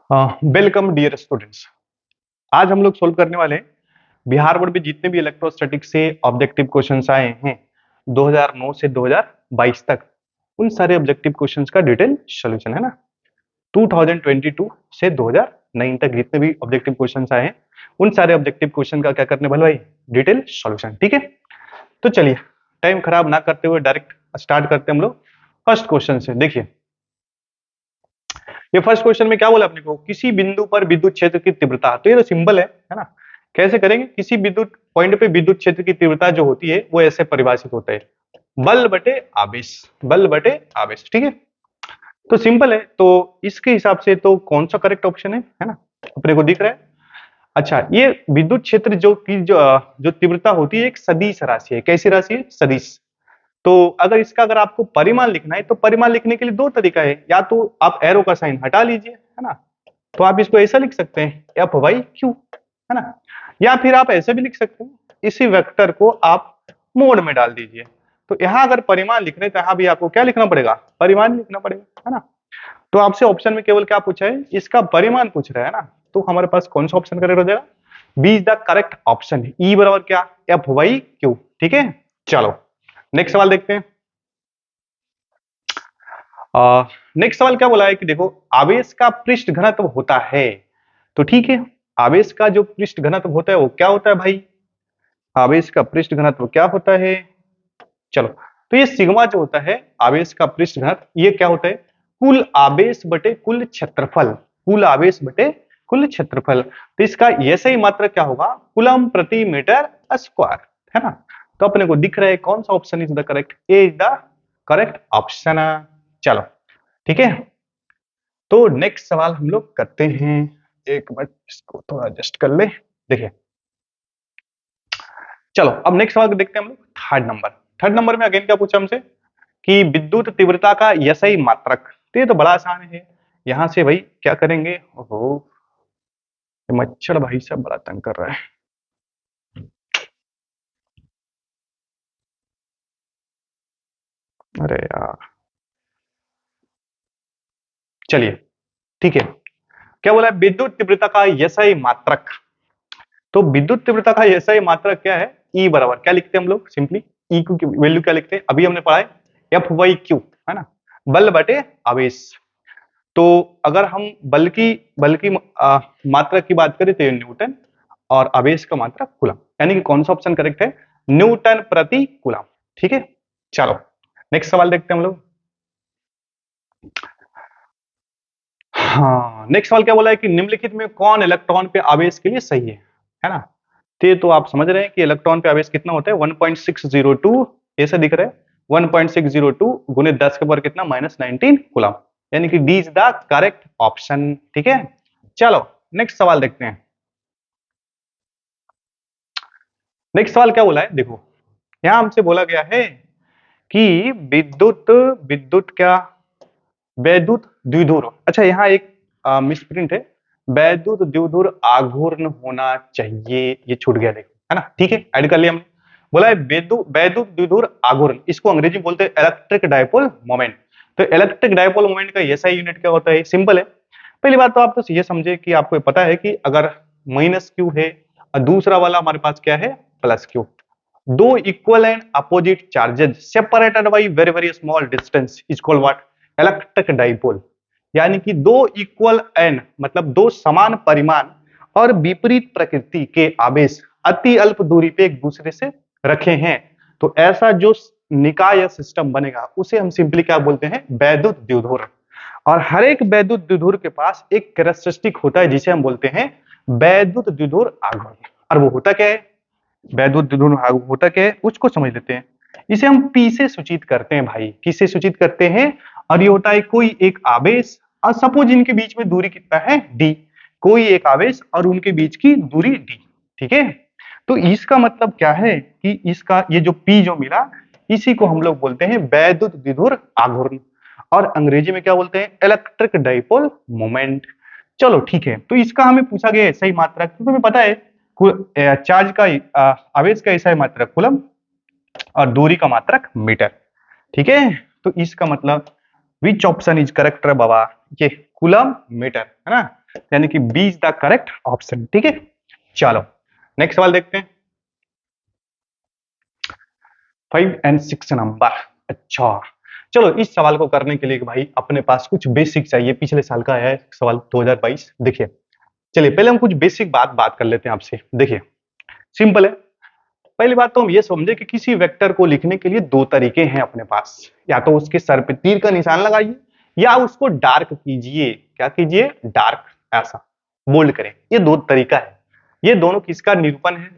Welcome dear students. आज हम लोग सोल्व करने वाले हैं बिहार बोर्ड में जितने भी इलेक्ट्रोस्टैटिक से ऑब्जेक्टिव क्वेश्चंस आए हैं 2009 से 2022 तक, उन सारे ऑब्जेक्टिव क्वेश्चंस का डिटेल सॉल्यूशन है ना। 2022 से 2009 तक जितने भी ऑब्जेक्टिव क्वेश्चंस आए हैं उन सारे ऑब्जेक्टिव क्वेश्चन का क्या करने वाले भाई, डिटेल सॉल्यूशन। ठीक है, तो चलिए टाइम खराब ना करते हुए डायरेक्ट स्टार्ट करते हैं हम लोग फर्स्ट क्वेश्चन से। देखिए ये फर्स्ट क्वेश्चन में क्या बोला अपने को, किसी बिंदु पर विद्युत क्षेत्र की तीव्रता, तो ये तो सिंपल है ना। कैसे करेंगे, किसी विद्युत पॉइंट पे विद्युत क्षेत्र की तीव्रता जो होती है वो ऐसे परिभाषित होता है, बल बटे आवेश, बल बटे आवेश। ठीक है, तो सिंपल है। तो इसके हिसाब से तो कौन सा करेक्ट ऑप्शन है ना, अपने को दिख रहा है। अच्छा, ये विद्युत क्षेत्र जो तीव्रता होती है एक सदिश राशि है। कैसी राशि है? सदिश। तो अगर आपको परिमाण लिखना है तो परिमाण लिखने के लिए दो तरीका है, या तो आप एरो का साइन हटा लीजिए है ना, तो आप इसको ऐसा लिख सकते हैं एफ वाई क्यू, है ना, या फिर आप ऐसे भी लिख सकते हैं, इसी वेक्टर को आप मोड में डाल दीजिए। तो यहाँ अगर परिमाण लिख रहे हैं तो यहाँ भी आपको क्या लिखना पड़ेगा, परिमाण लिखना पड़ेगा, है ना। तो आपसे ऑप्शन में केवल क्या पूछा है, इसका परिमाण पूछ रहा है ना, तो हमारे पास कौन सा ऑप्शन करेक्ट हो जाएगा, B is the correct option. E बराबर क्या, एफ वाई क्यू। ठीक है, चलो नेक्स्ट सवाल देखते हैं। नेक्स्ट सवाल क्या बोला है कि देखो आवेश का पृष्ठ घनत्व होता है, तो ठीक है, आवेश का जो पृष्ठ घनत्व होता है वो क्या होता है भाई, आवेश का पृष्ठ घनत्व क्या होता है। चलो, तो ये सिग्मा जो होता है आवेश का पृष्ठ घनत्व, ये क्या होता है, कुल आवेश बटे कुल क्षेत्रफल, कुल आवेश बटे कुल क्षेत्रफल। तो इसका ऐसे ही मात्रा क्या होगा, कूलम प्रति मीटर स्क्वायर, है ना। तो अपने को दिख रहा है कौन सा option is the correct, A is the correct option. चलो ठीक है, तो नेक्स्ट सवाल हम लोग करते हैं। एक मिनट इसको थोड़ा एडजस्ट कर ले। देखिए चलो अब नेक्स्ट सवाल को देखते हैं हम लोग। थर्ड नंबर में अगेन क्या पूछा हमसे कि विद्युत तीव्रता का यशई मात्रक। तो ये तो बड़ा आसान है, यहां से भाई क्या करेंगे, ओहो ये मच्छर भाई साहब बड़ा तंग कर रहा है। अरे यार, चलिए ठीक है, क्या बोला है, विद्युत तीव्रता का यशई मात्रक। तो विद्युत तीव्रता का यशई मात्रक क्या है, ई बराबर क्या लिखते हैं हम लोग, सिंपली ई की वैल्यू क्या लिखते हैं, अभी हमने पढ़ा है एफ वाई क्यू, है ना, बल बटे आवेश। तो अगर हम बल की मात्रा की बात करें तो ये न्यूटन, और आवेश का मात्रा कूलम, यानी कि कौन सा ऑप्शन करेक्ट है, न्यूटन प्रति कूलम। ठीक है, चलो नेक्स्ट सवाल देखते हैं हम लोग। हाँ, नेक्स्ट सवाल क्या बोला है कि निम्नलिखित में कौन इलेक्ट्रॉन पे आवेश के लिए सही है ना। तो आप समझ रहे हैं कि इलेक्ट्रॉन पे आवेश कितना होता है, 1.602, ऐसे दिख रहा है 1.602 गुने 10 के पावर कितना, -19 कूलम, यानी कि D is the correct option. ठीक है, चलो नेक्स्ट सवाल देखते हैं। नेक्स्ट सवाल क्या बोला है, देखो यहां हमसे बोला गया है कि विद्युत विद्युत क्या वैद्युत द्विध्रुव, अच्छा यहाँ एक मिसप्रिंट है, वैद्युत द्विध्रुव आघूर्ण होना चाहिए, ये छूट गया देखो, है ना। ठीक है, ऐड कर लिया हमने। बोला है वैद्युत द्विध्रुव आघूर्ण, इसको अंग्रेजी में बोलते हैं इलेक्ट्रिक डायपोल मोमेंट। तो इलेक्ट्रिक डायपोल मोमेंट का ऐसा यूनिट क्या होता है, सिंपल है। पहली बात तो आप तो ये समझे कि आपको पता है कि अगर माइनस क्यू है और दूसरा वाला हमारे पास क्या है, प्लस क्यू, दो equal and opposite charges separated by very very small distance is called what, electric dipole. यानी कि दो इक्वल एंड मतलब दो समान परिमाण और विपरीत प्रकृति के आवेश अति अल्प दूरी पे एक दूसरे से रखे हैं, तो ऐसा जो निकाय सिस्टम बनेगा उसे हम सिंपली क्या बोलते हैं, वैद्युत द्विध्रुव। और हर एक वैद्युत द्विध्रुव के पास एक कैरेक्टरिस्टिक होता है जिसे हम बोलते हैं वैद्युत द्विध्रुव आघूर्ण। और वो होता क्या है, वैद्युत द्विध्रुव आघूर्ण होता क्या है उसको समझ लेते हैं। इसे हम पी से सूचित करते हैं भाई, किससे सूचित करते हैं, और ये होता है कोई एक आवेश, और सपोज इनके बीच में दूरी कितना है, डी, कोई एक आवेश और उनके बीच की दूरी डी। ठीक है, तो इसका मतलब क्या है कि इसका ये जो पी जो मिला इसी को हम लोग बोलते हैं वैद्युत द्विध्रुव आघूर्ण, और अंग्रेजी में क्या बोलते हैं, इलेक्ट्रिक डाइपोल मोमेंट। चलो ठीक है, तो इसका हमें पूछा गया सही मात्रा, क्योंकि हमें पता है चार्ज का आवेश का ऐसा मात्रक कूलम और दूरी का मात्रक मीटर। ठीक है, तो इसका मतलब विच ऑप्शन इज करेक्ट है बाबा, ये कूलम मीटर, है ना। यानी कि B is the correct option. ठीक है, चलो नेक्स्ट सवाल देखते हैं। 5 और 6 नंबर। अच्छा, चलो इस सवाल को करने के लिए भाई अपने पास कुछ बेसिक चाहिए। पिछले साल का है सवाल 2022। देखिए, चलिए पहले हम कुछ बेसिक बात कर लेते हैं आपसे। देखिए सिंपल है। पहली बात तो हम ये समझे कि किसी वेक्टर को लिखने के लिए दो तरीके हैं अपने पास। या तो उसके सर पे तीर का निशान लगाइए या उसको डार्क कीजिए। क्या कीजिए? डार्क, ऐसा बोल्ड करें। ये दो तरीका है। ये दोनों किसका निरूपण है?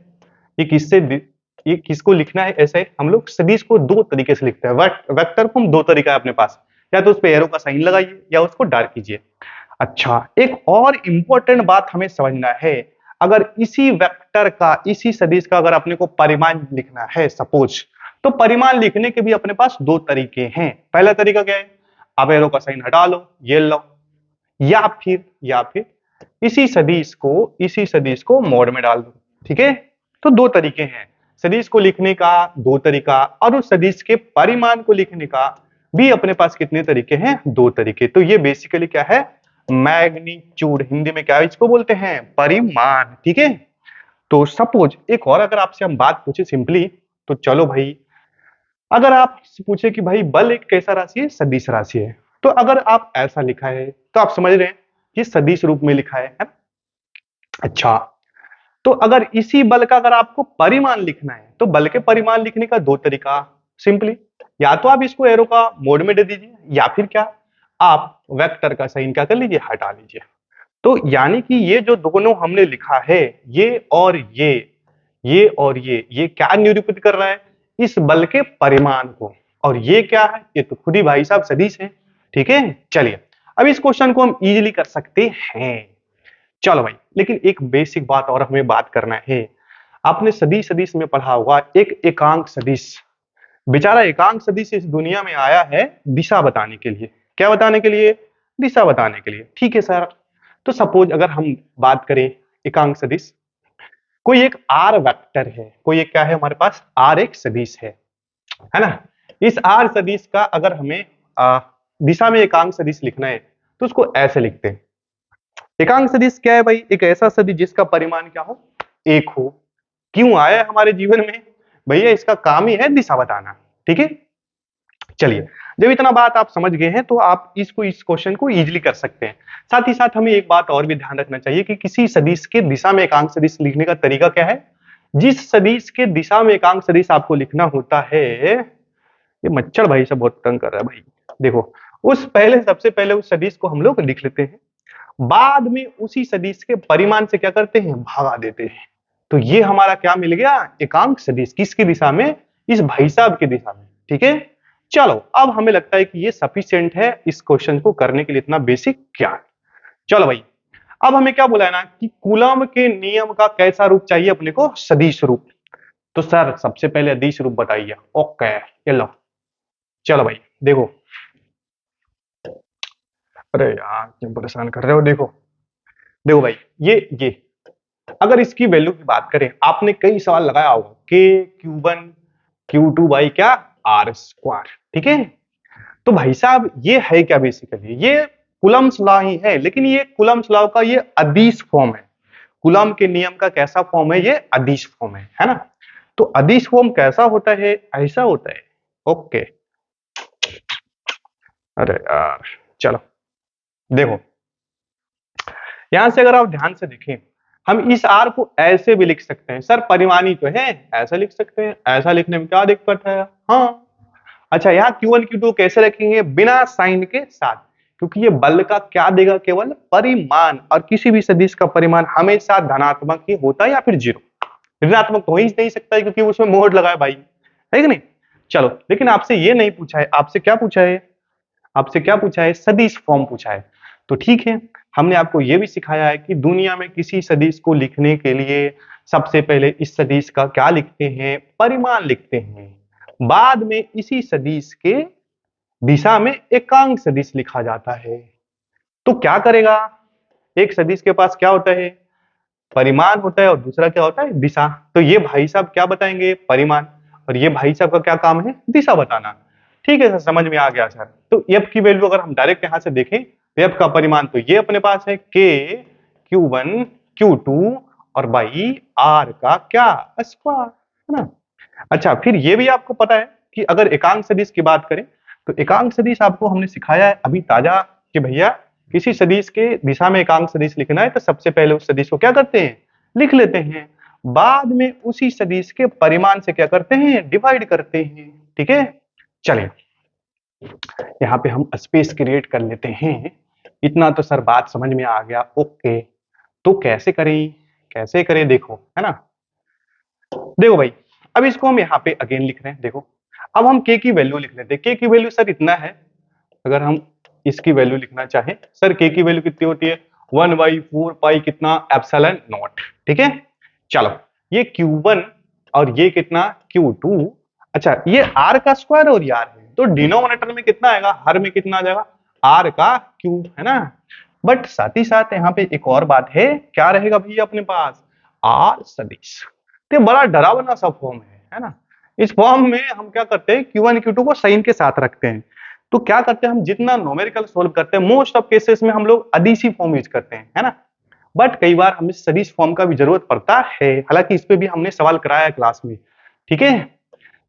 ये किससे ये किसको लिखना है? ऐसे हम लोग सदिश को दो तरीके से लिखते हैं। वेक्टर को हम दो तरीका है अपने पास, या तो उस पे एरो का साइन लगाइए या उसको डार्क कीजिए। अच्छा, एक और इंपॉर्टेंट बात हमें समझना है। अगर इसी वेक्टर का, इसी सदिश का अगर अपने को परिमाण लिखना है सपोज, तो परिमाण लिखने के भी अपने पास दो तरीके हैं। पहला तरीका क्या है? आप एरो का साइन हटा लो, ये लो, या फिर इसी सदिश को मोड में डाल दो। ठीक है, तो दो तरीके हैं सदिश को लिखने का, दो तरीका, और उस सदिश के परिमाण को लिखने का भी अपने पास कितने तरीके हैं? दो तरीके। तो ये बेसिकली क्या है? मैग्नीट्यूड। हिंदी में क्या इसको बोलते हैं? परिमाण। ठीक है, तो सपोज एक और अगर आपसे हम बात पूछे सिंपली, तो चलो भाई, अगर आप पूछे कि भाई बल एक कैसा राशि है? सदिश राशि है। तो अगर आप ऐसा लिखा है तो आप समझ रहे हैं कि सदिश रूप में लिखा है। अच्छा, तो अगर इसी बल का अगर आपको परिमाण लिखना है तो बल के परिमाण लिखने का दो तरीका सिंपली, या तो आप इसको एरो का मोड में दे दीजिए या फिर क्या, आप वेक्टर का साइन क्या कर लीजिए? हटा लीजिए। तो यानी कि ये जो दोनों हमने लिखा है, ये क्या निरूपित कर रहा है? इस बल के परिमाण को। और ये क्या है? ये तो खुद ही भाई साहब सदिश है। ठीक है, चलिए अब इस क्वेश्चन को हम इजीली कर सकते हैं। चलो भाई, लेकिन एक बेसिक बात और हमें बात करना है। आपने सदिश सदिश में पढ़ा होगा एक एकांक सदिश। बेचारा एकांक सदिश इस दुनिया में आया है दिशा बताने के लिए। क्या बताने के लिए? दिशा बताने के लिए। ठीक है सर, तो सपोज अगर हम बात करें एकांक सदिश, कोई एक आर वेक्टर है, कोई एक क्या है हमारे पास? आर एक सदिश है ना। इस आर सदिश का अगर हमें दिशा में एकांक सदिश लिखना है तो उसको ऐसे लिखते हैं। एकांक सदिश क्या है भाई? एक ऐसा सदिश जिसका परिमाण क्या हो? एक हो। क्यों आया है हमारे जीवन में? भैया इसका काम ही है दिशा बताना। ठीक है, चलिए जब इतना बात आप समझ गए हैं तो आप इस क्वेश्चन को इजीली कर सकते हैं। साथ ही साथ हमें एक बात और भी ध्यान रखना चाहिए कि किसी सदिश के दिशा में एकांक सदिश लिखने का तरीका क्या है। जिस सदिश के दिशा में एकांक सदिश आपको लिखना होता है, ये मच्छर भाई सब बहुत तंग कर रहा है भाई। देखो, सबसे पहले उस सदिश को हम लोग लिख लेते हैं, बाद में उसी सदिश के परिमाण से क्या करते हैं? भागा देते हैं। तो ये हमारा क्या मिल गया? एकांक सदिश। किसकी दिशा में? इस भाई साहब की दिशा में। ठीक है, चलो अब हमें लगता है कि ये सफिशिएंट है इस क्वेश्चन को करने के लिए, इतना बेसिक ज्ञान। चलो भाई, अब हमें क्या बोला है ना कि कूलम के नियम का कैसा रूप चाहिए अपने को? सदिश रूप। तो सर सबसे पहले अदिश रूप बताइए। ओके, ये लो। चलो भाई देखो, अरे यार क्यों परेशान कर रहे हो? देखो देखो भाई, ये अगर इसकी वैल्यू की बात करें, आपने कई सवाल लगाया होगा के क्यू1 क्यू2 बाई क्या? R square. ठीक है, तो भाई साहब ये है क्या? बेसिकली ये कूलम्स लॉ ही है, लेकिन ये कूलम्स लॉ का ये अदिश फॉर्म है। कूलम के नियम का कैसा फॉर्म है? ये अदिश फॉर्म है ना। तो अदिश फॉर्म कैसा होता है? ऐसा होता है। ओके, अरे यार चलो देखो, यहां से अगर आप ध्यान से देखें, हम इस आर को ऐसे भी लिख सकते हैं। सर परिमाणी तो है, ऐसा लिख सकते हैं। ऐसा लिखने में क्या दिक्कत है? हाँ। अच्छा, यहाँ Q1 Q2 कैसे रखेंगे? बिना साइन के साथ, क्योंकि ये बल का क्या देगा? केवल परिमाण। और किसी भी सदिश का परिमाण हमेशा धनात्मक ही होता है या फिर जीरो। ऋणात्मक हो ही नहीं सकता है क्योंकि उसमें मोहर लगा है भाई, है कि नहीं। चलो, लेकिन आपसे ये नहीं पूछा है। आपसे क्या पूछा है? आपसे क्या पूछा है? सदिश फॉर्म पूछा है। तो ठीक है, हमने आपको यह भी सिखाया है कि दुनिया में किसी सदिश को लिखने के लिए सबसे पहले इस सदिश का क्या लिखते हैं? परिमाण लिखते हैं। बाद में इसी सदिश के दिशा में एकांक सदिश लिखा जाता है। तो क्या करेगा? एक सदिश के पास क्या होता है? परिमाण होता है, और दूसरा क्या होता है? दिशा। तो ये भाई साहब क्या बताएंगे? परिमाण। और ये भाई साहब का क्या काम है? दिशा बताना। ठीक है सर, समझ में आ गया सर। तो एफ की वैल्यू अगर हम डायरेक्ट यहां से देखें तो एफ का परिमाण तो ये अपने पास है के Q1 Q2 और भाई R का क्या स्क्वायर, है ना। अच्छा, फिर ये भी आपको पता है कि अगर एकांक सदिश की बात करें तो एकांक सदिश आपको हमने सिखाया है अभी ताजा कि भैया किसी सदिश के दिशा में एकांक सदिश लिखना है तो सबसे पहले उस सदिश को क्या करते हैं, लिख लेते हैं, बाद में उसी सदिश के परिमाण से क्या करते हैं, डिवाइड करते हैं। ठीक है, चलिए यहाँ पे हम स्पेस क्रिएट कर लेते हैं। इतना तो सर बात समझ में आ गया, ओके। तो कैसे करें, कैसे करें, देखो है ना, देखो भाई अब इसको हम यहाँ पे अगेन लिख रहे हैं। देखो अब हम k की वैल्यू लिख लेते हैं। k की वैल्यू सर इतना है, अगर हम इसकी वैल्यू लिखना चाहें सर k की वैल्यू कितनी होती है, 1/4 पाई कितना एप्सिलॉन नॉट। ठीक है, चलो ये Q1 और ये कितना Q2। अच्छा ये r का स्क्वायर और ये r है तो डिनोमिनेटर में कितना आएगा, हर में कितना आ जाएगा, r का क्यूब, है ना। बट साथ ही साथ यहाँ पे एक और बात है, क्या रहेगा भैया अपने पास, r सदिश। तो बड़ा डरावना सा फॉर्म है ना। इस फॉर्म में हम क्या करते हैं, Q1 Q2 को साइन के साथ रखते हैं। तो क्या करते हैं हम, जितना न्यूमेरिकल सोल्व करते हैं मोस्ट ऑफ केसेस में हम लोग अदिशी फॉर्म यूज करते हैं, है ना। बट कई बार हमें सदिश फॉर्म का भी जरूरत पड़ता है, हालांकि इस पे भी हमने सवाल कराया है क्लास में। ठीक है,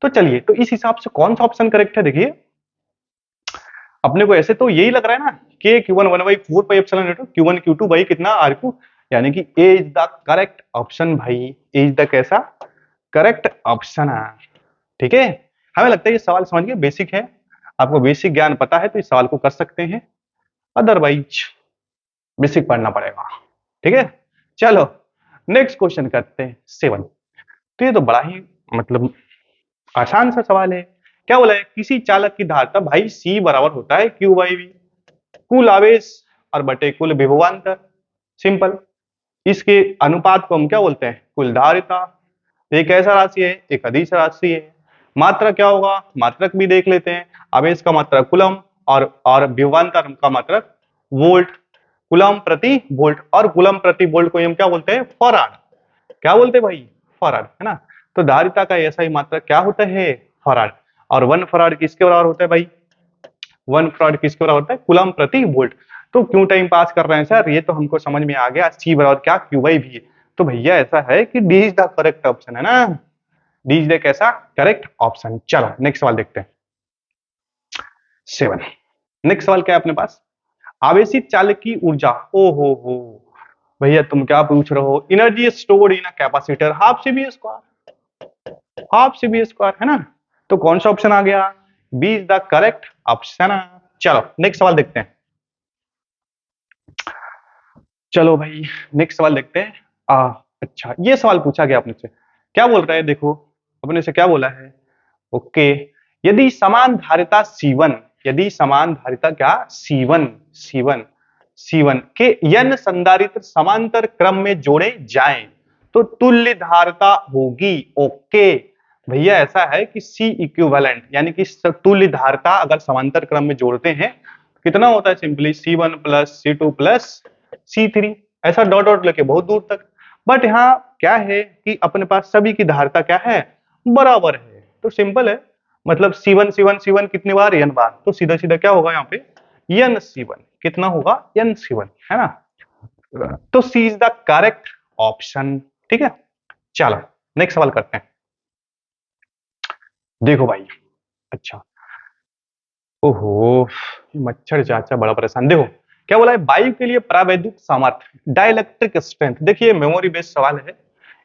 तो चलिए, तो इस हिसाब से कौन सा ऑप्शन करेक्ट है, देखिए अपने को ऐसे तो यही लग रहा है ना कि Q1 1/4 pi epsilon not, Q1 Q2 भाई कितना R2, यानी कि A is the correct option भाई, ए इज द कैसा करेक्ट ऑप्शन है। ठीक है, हमें लगता है ये सवाल समझ गए, बेसिक है, आपको बेसिक ज्ञान पता है तो इस सवाल को कर सकते हैं, अदरवाइज बेसिक पढ़ना पड़ेगा। ठीक है, चलो नेक्स्ट क्वेश्चन करते हैं 7। तो ये तो बड़ा ही मतलब आसान सा सवाल है। क्या बोला है, किसी चालक की धारिता भाई C बराबर होता है Q/V, कुल आवेश और बटे कुल विभवांतर। सिंपल, इसके अनुपात को हम क्या बोलते हैं, कुल धारिता। एक ऐसा राशि है, एक अदिश राशि है। मात्रक क्या होगा, मात्रक भी देख लेते हैं। आवेश का मात्रक कूलम और विभवांतर का मात्रक वोल्ट, कूलम प्रति वोल्ट, और कूलम प्रति वोल्ट को हम क्या बोलते हैं, फराड। क्या बोलते हैं भाई, फराड, है ना। तो धारिता का ऐसा ही मात्रक क्या होता है, फराड। और 1 फराड किसके बराबर होता है भाई, 1 फराड किसके बराबर होता है, कूलम प्रति वोल्ट। तो क्यों टाइम पास कर रहे हैं सर, ये तो हमको समझ में आ गया, C बराबर क्या Q/V है। तो भैया ऐसा है कि D is the correct option, है ना, डी इज द कैसा करेक्ट ऑप्शन। चलो नेक्स्ट सवाल देखते हैं 7। नेक्स्ट सवाल क्या है अपने पास, आवेशित चालक की ऊर्जा, ओ हो भैया तुम क्या पूछ रहे हो, energy stored in a capacitor half CV square, half CV square, है ना। तो कौन सा ऑप्शन आ गया, B is the correct option. चलो नेक्स्ट सवाल देखते हैं। चलो भाई नेक्स्ट सवाल देखते हैं। अच्छा ये सवाल पूछा गया अपने से, क्या बोल रहा है, देखो अपने से क्या बोला है, ओके, यदि समान धारिता C1, यदि समान धारिता क्या C1 के n संधारित्र समांतर क्रम में जोड़े जाएं तो तुल्य धारिता होगी। ओके भैया ऐसा है कि C इक्विवेलेंट यानी कि तुल्य धारिता अगर समांतर क्रम में जोड़ते हैं कितना होता है, simply C1 plus C2 plus C3, ऐसा डॉट डॉट लेके बहुत दूर तक। बट यहाँ क्या है कि अपने पास सभी की धारिता क्या है, बराबर है। तो सिंपल है, मतलब C1 कितनी बार, n बार, तो सीधा सीधा क्या होगा यहाँ पे nC1 कितना होगा, nC1, है ना। तो C is the correct option. ठीक है, चलो नेक्स्ट सवाल करते हैं। देखो भाई, अच्छा ओहो मच्छर चाचा बड़ा परेशान। देखो क्या बोला है, वायु के लिए परावैद्युत सामर्थ्य डाइलेक्ट्रिक स्ट्रेंथ। देखिए मेमोरी बेस्ड सवाल है,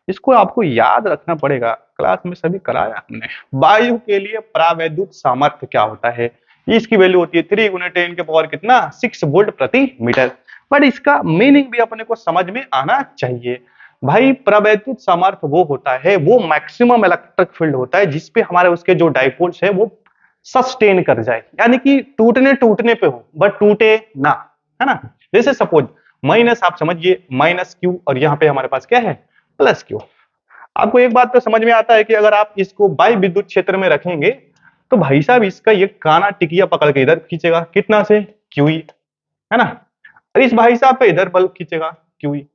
इसको आपको याद रखना पड़ेगा, क्लास में सभी कराया हमने। वायु के लिए परावैद्युत सामर्थ्य क्या होता है, इसकी वैल्यू होती है 3 × 10 के पावर कितना 6 वोल्ट प्रति मीटर। बट इसका मीनिंग भी अपने को समझ में आना चाहिए। भाई परावैद्युत सामर्थ्य वो होता है, वो मैक्सिमम इलेक्ट्रिक फील्ड होता है जिसपे हमारे उसके जो डाइपोल्स है वो सस्टेन कर जाए, यानी कि टूटने टूटने पे हो बट टूटे ना, है ना। जैसे सपोज माइनस, आप समझिए माइनस क्यू और यहाँ पे हमारे पास क्या है प्लस क्यू। आपको एक बात तो समझ में आता है कि अगर आप इसको बाई विद्युत क्षेत्र में रखेंगे तो भाई साहब इसका ये काना टिकिया पकड़ के इधर खींचेगा कितना से QE, है ना, और इस भाई साहब पे इधर बल्ब खींचेगा QE।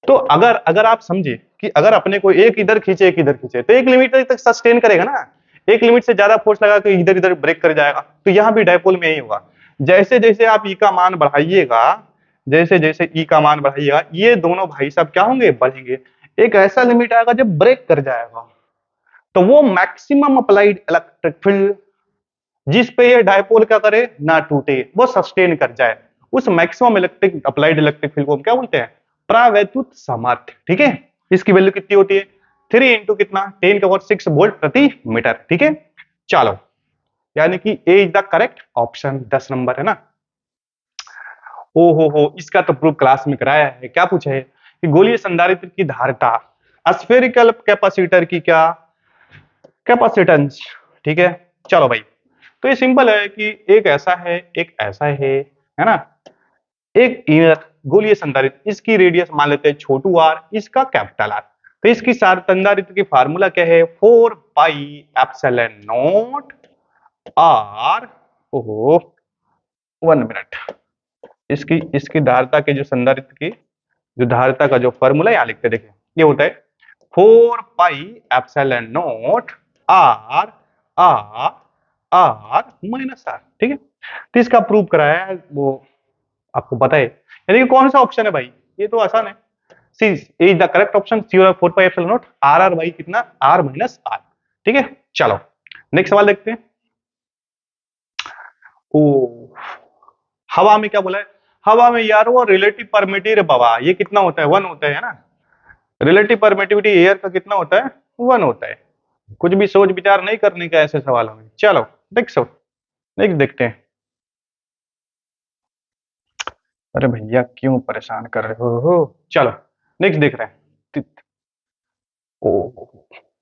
तो अगर अगर आप समझे कि अगर अपने को एक इधर खींचे एक इधर खींचे तो एक लिमिट तक सस्टेन करेगा ना, एक लिमिट से ज्यादा फोर्स लगा के इधर इधर ब्रेक कर जाएगा। तो यहाँ भी डायपोल में यही होगा, जैसे जैसे आप ई का मान बढ़ाइएगा, जैसे जैसे ई का मान बढ़ाइएगा ये दोनों भाई साहब क्या होंगे, बढ़ेंगे। एक ऐसा लिमिट आएगा जब ब्रेक कर जाएगा, तो वो मैक्सिमम अप्लाइड इलेक्ट्रिक फील्ड जिस पे ये डायपोल क्या करे, ना टूटे, वो सस्टेन कर जाए, उस maximum electric applied electric field को हम क्या बोलते हैं, प्रावैद्युत सामर्थ्य। ठीक है, इसकी वैल्यू कितनी होती है, 3 इंटू कितना, 10⁻6 वोल्ट प्रति मीटर। ठीक है, चलो, यानी कि A is the correct option, 10 number है ना। ओ हो, इसका तो प्रूफ क्लास में कराया है। क्या पूछा है कि गोलीय संधारित्र की धारिता, स्फेरिकल कैपेसिटर की क्या कैपेसिटेंस। ठीक है, चलो भाई, तो ये सिंपल है कि एक ऐसा है एक ऐसा है ना। एक इनर गोलीय संधारित्र, इसकी रेडियस मान लेते हैं छोटू आर, इसका कैपिटल आर। तो इसकी संधारित्र की फार्मूला क्या है, 4 पाई एप्सिलॉन नॉट आर। ओहो, 1 मिनट, इसकी इसकी धारिता के जो संधारित्र की जो धारिता का जो फॉर्मूला यहाँ लिखते देखिए, ये होता है 4 pi epsilon naught R R R minus R. ठीक है, तो इसका प्रूव कराया है, वो आपको पता है। यानी कि कौन सा ऑप्शन है भाई, ये तो आसान है, C is the correct option, C और 4 pi epsilon naught R R by कितना, आर माइनस आर। ठीक है, चलो नेक्स्ट सवाल देखते हैं। ओ, हवा में क्या बोला है, हवा में यार वो रिलेटिव परमिटिविटी बाबा, ये कितना होता है, 1 होता है ना। रिलेटिव परमिटिविटी एयर का कितना होता है, 1 होता है। कुछ भी सोच विचार नहीं करने का ऐसे सवालों में। चलो नेक्स्ट देखते हैं। अरे भैया क्यों परेशान कर रहे हो, चलो नेक्स्ट देख रहे हैं। ओ,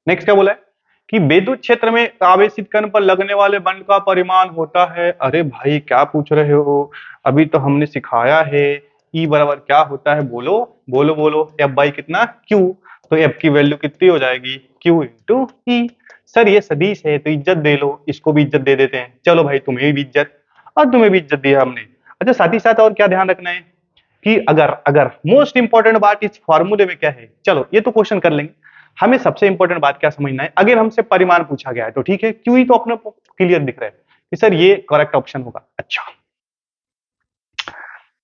नेक्स्ट क्या बोला है कि विद्युत क्षेत्र में आवेशित कण पर लगने वाले बल का परिमाण होता है। अरे भाई क्या पूछ रहे हो, अभी तो हमने सिखाया है ई बराबर क्या होता है, बोलो बोलो बोलो, एफ बाई कितना, क्यू। तो एफ की वैल्यू कितनी हो जाएगी, क्यू इंटू ई। सर ये सदिश है तो इज्जत दे लो, इसको भी इज्जत दे देते हैं। चलो भाई, तुम्हें भी इज्जत और तुम्हें भी इज्जत दिया हमने। अच्छा, साथ ही साथ और क्या ध्यान रखना है कि अगर अगर मोस्ट इंपॉर्टेंट बात इस फॉर्मूले में क्या है, चलो ये तो क्वेश्चन कर लेंगे, हमें सबसे इंपॉर्टेंट बात क्या समझना है, अगर हमसे परिमाण पूछा गया है तो ठीक है, क्यू ही तो अपने क्लियर दिख रहा है कि सर ये करेक्ट ऑप्शन होगा। अच्छा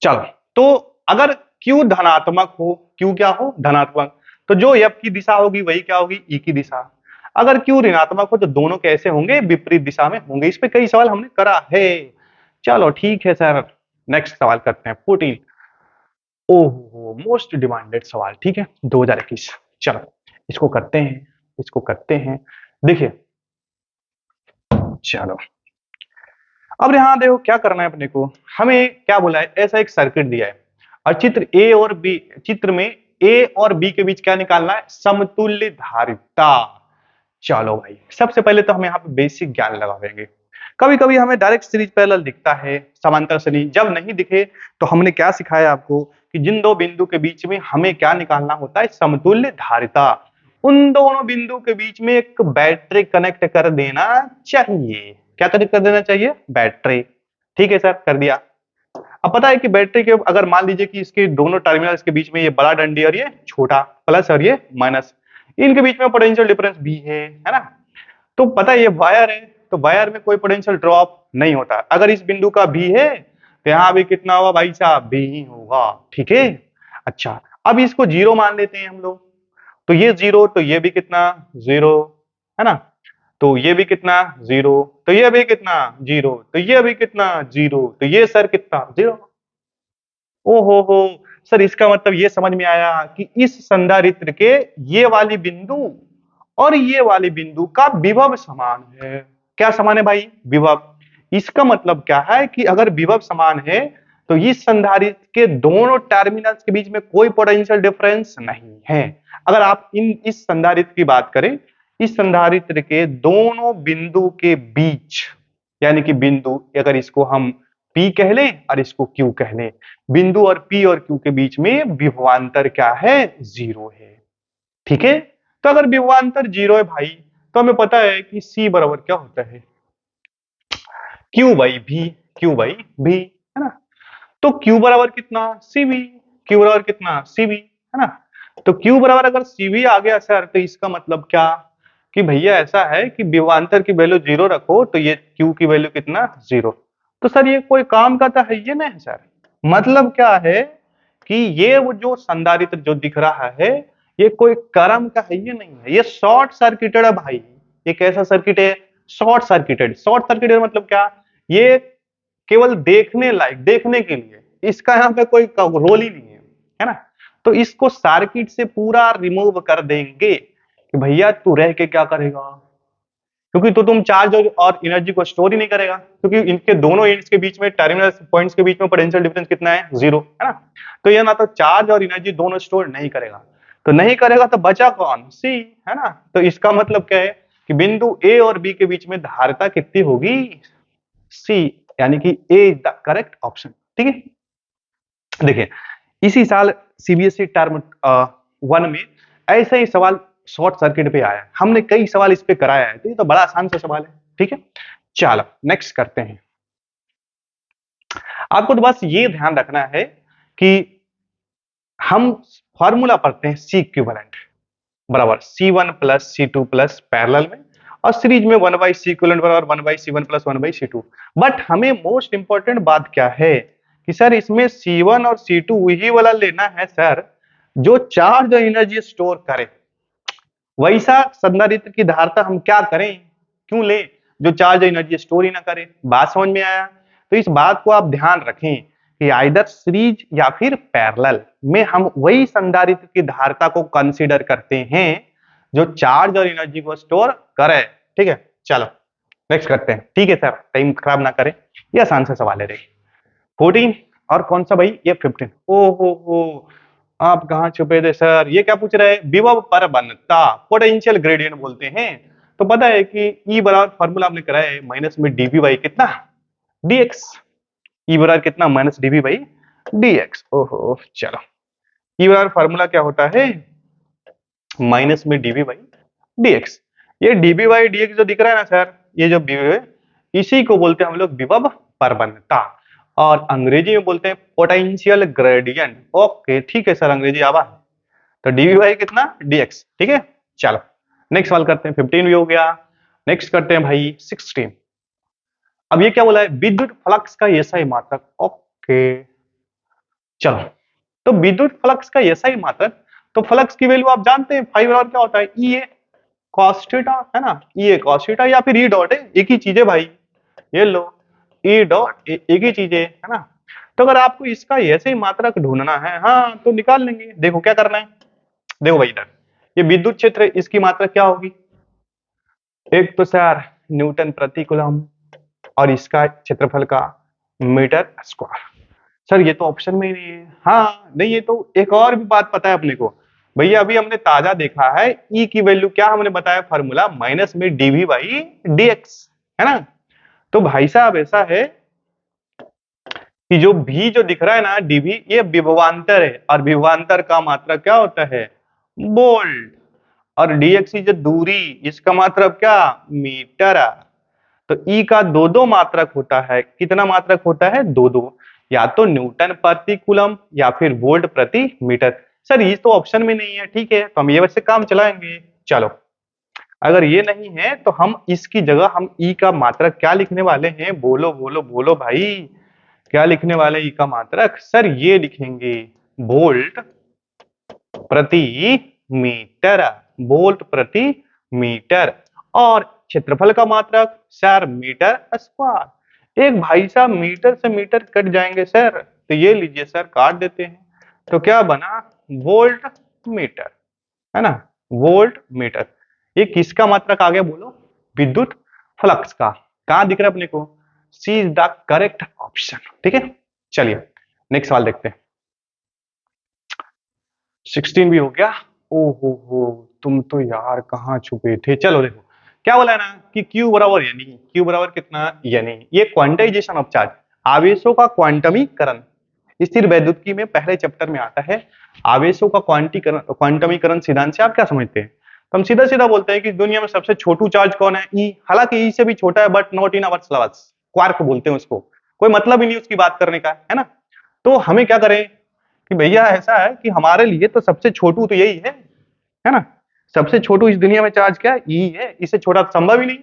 चलो, तो अगर क्यू धनात्मक हो, क्यू क्या हो, धनात्मक, तो जो एफ की दिशा होगी वही क्या होगी, ई की दिशा। अगर क्यू ऋणात्मक हो तो दोनों कैसे होंगे, विपरीत दिशा में होंगे। इस पे कई सवाल हमने करा है। चलो ठीक है सर, नेक्स्ट सवाल करते हैं 14। ओहो, मोस्ट डिमांडेड सवाल, ठीक है 2021। चलो इसको करते हैं, इसको करते हैं। देखिए चलो, अब यहाँ देखो क्या करना है अपने को, हमें क्या बोला है, ऐसा एक सर्किट दिया है और चित्र ए और बी, चित्र में ए और बी के बीच क्या निकालना है, समतुल्य धारिता। चलो भाई, सबसे पहले तो हम यहाँ पे बेसिक ज्ञान लगाएंगे। कभी कभी हमें डायरेक्ट सीरीज पैरेलल दिखता है, समांतर श्रेणी जब नहीं दिखे तो हमने क्या सिखाया आपको कि जिन दो बिंदु के बीच में हमें क्या निकालना होता है, समतुल्य धारिता। उन दोनों बिंदु के बीच में एक बैटरी कनेक्ट कर देना चाहिए। क्या कनेक्ट कर देना चाहिए, बैटरी। ठीक है सर, कर दिया। अब पता है कि बैटरी के अगर मान लीजिए कि इसके दोनों टर्मिनल्स के बीच में ये बड़ा डंडी और ये छोटा, प्लस और ये माइनस, इनके बीच में पोटेंशियल डिफरेंस भी है ना। तो पता है ये वायर है, तो वायर में कोई पोटेंशियल ड्रॉप नहीं होता। अगर इस बिंदु का भी है तो यहाँ भी कितना होगा भाई साहब, भी ही होगा। ठीक है, अच्छा अब इसको जीरो मान लेते हैं हम लोग, तो ये जीरो, तो ये भी कितना, जीरो, है ना। तो ये भी कितना, जीरो, तो ये भी कितना, जीरो, तो ये भी कितना, जीरो, तो ये सर कितना, जीरो। ओ हो, सर इसका मतलब ये समझ में आया कि इस संधारित्र के ये वाली बिंदु और ये वाली बिंदु का विभव समान है। क्या समान है भाई, विभव। इसका मतलब क्या है कि अगर विभव समान है तो इस संधारित्र के दोनों टर्मिनल्स के बीच में कोई पोटेंशियल डिफरेंस नहीं है। अगर आप इस संधारित्र की बात करें, इस संधारित्र के दोनों बिंदु के बीच, यानी कि बिंदु अगर इसको हम P कह लें और इसको Q कह लें, बिंदु और P और Q के बीच में विभवांतर क्या है, जीरो है। ठीक है, तो अगर विभवांतर जीरो है भाई, तो हमें पता है कि C बराबर क्या होता है, Q by V, Q by V, है ना। तो Q बराबर कितना, CV, Q बराबर कितना, CV, है ना। तो Q बराबर अगर CV आ गया सर, तो इसका मतलब क्या कि भैया ऐसा है कि विभवांतर की वैल्यू जीरो रखो तो ये Q की वैल्यू कितना, जीरो। तो सर ये कोई काम का तो है ये नहीं सर, मतलब क्या है कि ये वो जो संधारित्र जो दिख रहा है ये कोई करंट का है, ये नहीं है, ये शॉर्ट सर्किटेड है भाई। ये कैसा सर्किट है? Short circuited. शॉर्ट सर्किटेड मतलब क्या? ये केवल देखने लायक, देखने के लिए, इसका यहाँ पे कोई रोल ही नहीं है ना। तो इसको सर्किट से पूरा रिमूव कर देंगे कि भैया तू रह के क्या करेगा, क्योंकि तो तुम चार्ज और एनर्जी को स्टोर ही नहीं करेगा, क्योंकि इनके दोनों एंड्स के बीच में, टर्मिनल पॉइंट्स के बीच में पोटेंशियल डिफरेंस कितना है? जीरो, है ना। तो ये ना तो चार्ज और एनर्जी दोनों स्टोर नहीं करेगा, तो नहीं करेगा तो बचा कौन? सी, है ना। तो इसका मतलब क्या है कि बिंदु ए और बी के बीच में धारिता कितनी होगी? सी, यानी कि A is the correct option. ठीक है, देखिए इसी साल सीबीएसई टर्म 1 में ऐसा ही सवाल शॉर्ट सर्किट पे आया, हमने कई सवाल इस पे कराया है, तो ये तो बड़ा आसान सा सवाल है। ठीक है, चलो नेक्स्ट करते हैं। आपको तो बस ये ध्यान रखना है कि हम फॉर्मूला पढ़ते हैं सी इक्विवेलेंट बराबर C1 plus C2 plus parallel में, और सीरीज में 1 बाई सी इक्विवेलेंट बराबर 1 by C1 plus 1 by C2। But हमें मोस्ट इंपॉर्टेंट बात क्या है कि सर इसमें C1 और C2 वही वाला लेना है सर जो चार्ज और एनर्जी स्टोर करे। वैसा संधारित्र की धारिता हम क्या करें, क्यों ले जो चार्ज एनर्जी स्टोर ही ना करे। बात समझ में आया? तो इस बात को आप ध्यान रखें कि आइदर सीरीज या फिर पैरेलल में हम वही संधारित्र की धारिता को कंसीडर करते हैं जो चार्ज और एनर्जी को स्टोर करे। ठीक है, चलो नेक्स्ट करते हैं। ठीक है सर, टाइम खराब ना करें, ये आसान सा सवाल है। देखिए 14 और कौन सा भाई? ये 15। ओ हो, आप कहाँ छुपे थे सर? ये क्या पूछ रहे हैं? विभव परबंधता, पोटेंशियल ग्रेडियंट बोलते हैं। तो पता है कि ई बराबर फॉर्मूला आपने कराया है माइनस में डीवी बाई कितना? डीएक्स। ई बराबर कितना? Minus DV by DX. ओहो, चलो ई बराबर फॉर्मूला क्या होता है? माइनस में डीवी बाई डीएक्स। ये डीवी बाई डीएक्स जो दिख रहा है ना सर, ये जो विभव है इसी को बोलते हैं हम लोग विभव परबंधता, और अंग्रेजी में बोलते हैं पोटेंशियल ग्रेडियंट। ओके ठीक है सर, अंग्रेजी आवा। तो डीवी बाई कितना? डीएक्स। ठीक है, चलो नेक्स्ट सवाल करते हैं। 15 भी हो गया, नेक्स्ट करते हैं भाई 16। अब ये क्या बोला है? विद्युत फ्लक्स का एसआई मात्रक। ओके चलो, तो विद्युत फ्लक्स का एसआई मात्रक, तो फ्लक्स की वैल्यू आप जानते हैं, फाइव और क्या होता है? ई ए कॉस थीटा, है ना। ई ए कॉस थीटा या फिर ई डॉट है, एक ही चीज है भाई। ये लो ई डॉट एक ही चीज है ना। तो अगर आपको इसका ऐसे ही मात्रक ढूंढना है, हाँ तो निकाल लेंगे। देखो क्या करना है, देखो भाई इधर ये विद्युत क्षेत्र है, इसकी मात्रा क्या होगी? एक तो सर न्यूटन प्रति कूलम, और इसका क्षेत्रफल का मीटर स्क्वायर। सर ये तो ऑप्शन में ही नहीं है। हाँ नहीं, ये तो एक और भी बात पता है अपने को भैया, अभी हमने ताजा देखा है ई की वैल्यू क्या हमने बताया फॉर्मूला, माइनस में डीवी बाई डीएक्स, है ना। तो भाई साहब ऐसा है कि जो भी जो दिख रहा है ना डीवी, ये विभवांतर है, और विभवांतर का मात्रा क्या होता है? वोल्ट। और डीएक्स जो दूरी, इसका मात्रक क्या? मीटर। तो ई का दो दो मात्रक होता है। कितना मात्रक होता है? दो दो, या तो न्यूटन प्रति कूलम या फिर वोल्ट प्रति मीटर। सर ये तो ऑप्शन में नहीं है, ठीक है, तो हम ये वैसे काम चलाएंगे। चलो अगर ये नहीं है तो हम इसकी जगह हम ई का मात्रक क्या लिखने वाले हैं? बोलो बोलो बोलो भाई, क्या लिखने वाले ई का मात्रक? सर ये लिखेंगे वोल्ट प्रति मीटर, वोल्ट प्रति मीटर। और क्षेत्रफल का मात्रक सर मीटर स्क्वायर। एक भाई साहब मीटर से मीटर कट जाएंगे सर, तो ये लीजिए सर काट देते हैं, तो क्या बना? वोल्ट मीटर, है ना, वोल्ट मीटर। ये किसका मात्रक आ गया बोलो? विद्युत फ्लक्स का। कहां दिख रहा है अपने को? सी इज द करेक्ट ऑप्शन। ठीक है, चलिए नेक्स्ट सवाल देखते हैं। 16 भी हो गया। ओ हो, तुम तो यार कहाँ छुपे थे। चलो देखो क्या बोला है ना कि Q बराबर यानी, Q बराबर कितना? यानी ये क्वांटाइजेशन ऑफ चार्ज, आवेशों का क्वांटमीकरण। स्थिर वैद्युतिकी में पहले चैप्टर में आता है आवेशों का क्वांटमीकरण सिद्धांत से आप क्या समझते हैं? तो हम सीधा सीधा बोलते हैं कि दुनिया में सबसे छोटू चार्ज कौन है? ई। हालांकि ई से भी छोटा है but not in our syllabus, quark बोलते हैं उसको, कोई मतलब ही नहीं उसकी बात करने का, है ना। तो हमें क्या करें कि भैया ऐसा है कि हमारे लिए तो सबसे छोटू तो यही है ना। सबसे छोटू इस दुनिया में चार्ज क्या है? ई है, इससे छोटा संभव ही नहीं।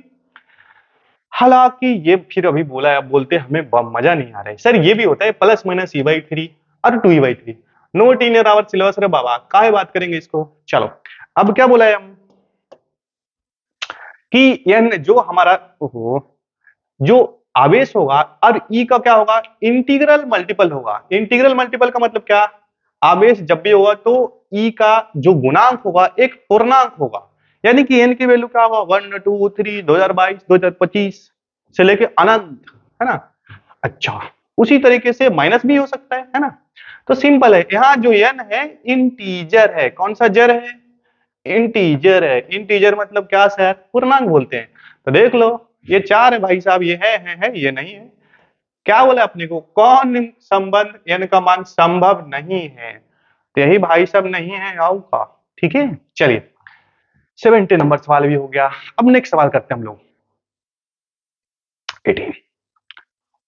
हालांकि ये फिर अभी बोला है, बोलते हमें मजा नहीं आ रहा है सर, ये भी होता है प्लस माइनस e/3 और 2e/3, note in our syllabus रे बाबा, काहे बात करेंगे इसको। चलो अब क्या बोला है हम कि n जो हमारा, ओहो, जो आवेश होगा और ई का क्या होगा, इंटीग्रल मल्टीपल होगा। इंटीग्रल मल्टीपल का मतलब क्या, आवेश जब भी होगा तो ई का जो गुणांक होगा एक पूर्णांक होगा, यानी कि एन की वैल्यू क्या होगा 1 2 3 2022 2025 से लेके अनंत, है ना। अच्छा, उसी तरीके से माइनस भी हो सकता है ना। तो सिंपल है, यहाँ जो एन है इंटीजर है, कौन सा जर है, इंटीजर है। इंटीजर मतलब क्या सर, पूर्णांक बोलते हैं। तो देख लो ये 4 है भाई साहब, ये है ये नहीं है। क्या बोला अपने को, कौन संबंध एन का मान संभव नहीं है, तो यही भाई साहब नहीं है आओ का। ठीक है, चलिए 70 नंबर सवाल भी हो गया। अब नेक्स्ट सवाल करते हैं हम लोग 18।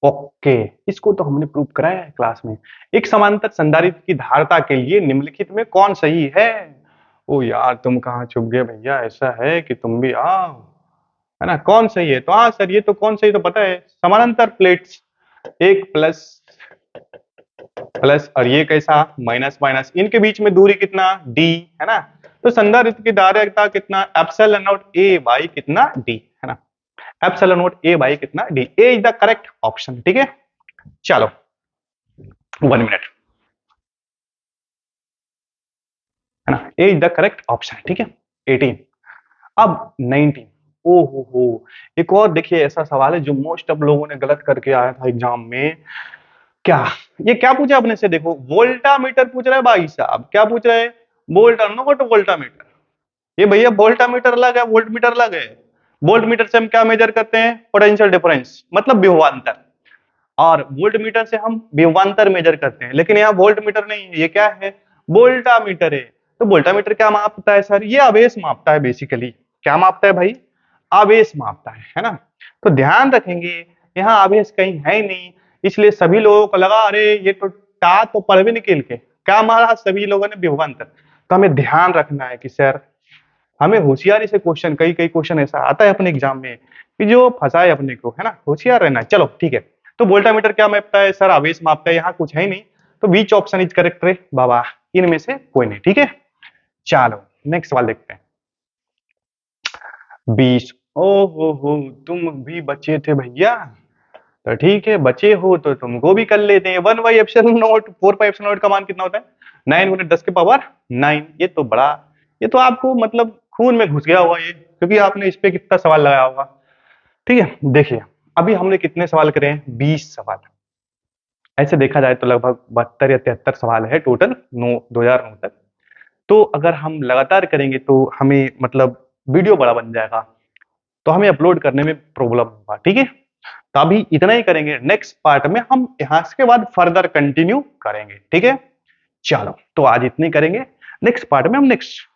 ओके, इसको तो हमने प्रूव कराया है क्लास में। एक समांतर संधारित्र की धारता के लिए निम्नलिखित में कौन सही है। ओ यार तुम कहाँ छुप गए भैया, ऐसा है कि तुम भी आओ, है ना। कौन सही है, तो हाँ सर ये तो कौन सही तो पता है, समानांतर प्लेट्स, एक प्लस प्लस और ये कैसा माइनस माइनस, इनके बीच में दूरी कितना d, है ना। तो संधारित्र की धारिता कितना एप्सिलॉन नॉट a बाई कितना d, है ना। एप्सिलॉन नॉट a बाई कितना d, a is the correct option. ठीक है, चलो 1 मिनट, है ना, a is the correct option. ठीक है 18। अब 19, ओ हो, एक और देखिए ऐसा सवाल है जो मोस्ट ऑफ लोगों ने गलत करके आया था एग्जाम में। क्या, ये क्या पूछा आपने से, देखो वोल्टामीटर पूछ रहा है भाई साहब, क्या पूछ रहा है, वोल्टा नॉट वोल्टामीटर। ये भैया वोल्टामीटर अलग है, वोल्टमीटर अलग है। वोल्टमीटर से हम क्या मेजर करते हैं, पोटेंशियल डिफरेंस मतलब विभवांतर, और वोल्टमीटर से हम विभवांतर मेजर करते हैं। लेकिन यहाँ वोल्टमीटर नहीं है, ये क्या है, वोल्टामीटर है। तो वोल्टामीटर क्या मापता है सर, ये आवेश मापता है बेसिकली। क्या मापता है भाई, आवेश मापता है ना। तो ध्यान रखेंगे यहाँ आवेश कहीं है ही नहीं, इसलिए सभी लोगों को लगा अरे ये तो टा तो पढ़ भी निकल के, क्या मारा सभी लोगों ने, विभवांतर। तो हमें ध्यान रखना है कि सर हमें होशियारी से क्वेश्चन, कई कई क्वेश्चन ऐसा आता है अपने एग्जाम में कि जो फंसाए अपने को, है ना, होशियार रहना है। चलो ठीक है, तो वोल्टामीटर क्या मापता है सर, आवेश मापता है, यहाँ कुछ है ही नहीं, तो बीच ऑप्शन इज करेक्ट रे बाबा, इनमें से कोई नहीं। ठीक है, चलो नेक्स्ट सवाल देखते हैं 20। ओ हो, तुम भी बचे थे भैया, तो ठीक है बचे हो तो तुमको भी कर लेते हैं। 1/एप्सिलॉन नॉट 4/एप्सिलॉन नॉट का मान कितना होता है, 9 × 10 के पावर 9। ये तो बड़ा, ये तो आपको मतलब खून में घुस गया होगा ये, क्योंकि आपने इस पे कितना सवाल लगाया होगा। ठीक है, देखिए अभी हमने कितने सवाल करे हैं, 20 सवाल। ऐसे देखा जाए तो लगभग 72 या 73 सवाल है टोटल 2009 तक। तो अगर हम लगातार करेंगे तो हमें मतलब वीडियो बड़ा बन जाएगा, तो हमें अपलोड करने में प्रॉब्लम होगा। ठीक है, तो अभी इतना ही करेंगे, नेक्स्ट पार्ट में हम यहाँ के बाद फर्दर कंटिन्यू करेंगे। ठीक है, चलो तो आज इतने करेंगे, नेक्स्ट पार्ट में हम नेक्स्ट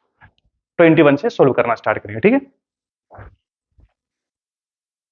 21 से सोल्व करना स्टार्ट करेंगे। ठीक है।